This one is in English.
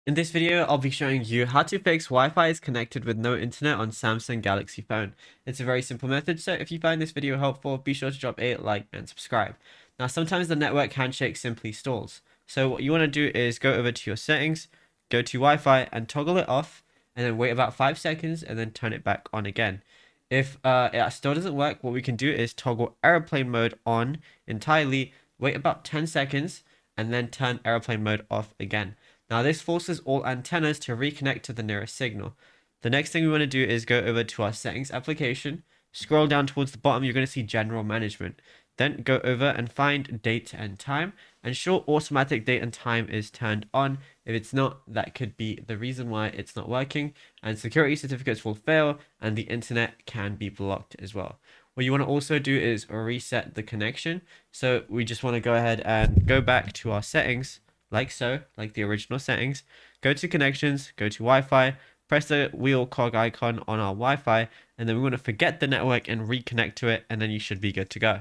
In this video, I'll be showing you how to fix Wi-Fi is connected with no internet on Samsung Galaxy phone. It's a very simple method, so if you find this video helpful, be sure to drop a like and subscribe. Now, sometimes the network handshake simply stalls. So what you want to do is go over to your settings, go to Wi-Fi and toggle it off, and then wait about 5 seconds and then turn it back on again. If it still doesn't work, what we can do is toggle airplane mode on entirely, wait about 10 seconds, and then turn airplane mode off again. Now this forces all antennas to reconnect to the nearest signal. The next thing we want to do is go over to our settings application, scroll down towards the bottom, you're going to see general management. Then go over and find date and time. Ensure automatic date and time is turned on. If it's not, that could be the reason why it's not working, and security certificates will fail and the internet can be blocked as well. What you want to also do is reset the connection. So we just want to go ahead and go back to our settings like so, like the original settings. Go to connections, go to Wi-Fi, press the wheel cog icon on our Wi-Fi, and then we want to forget the network and reconnect to it, and then you should be good to go.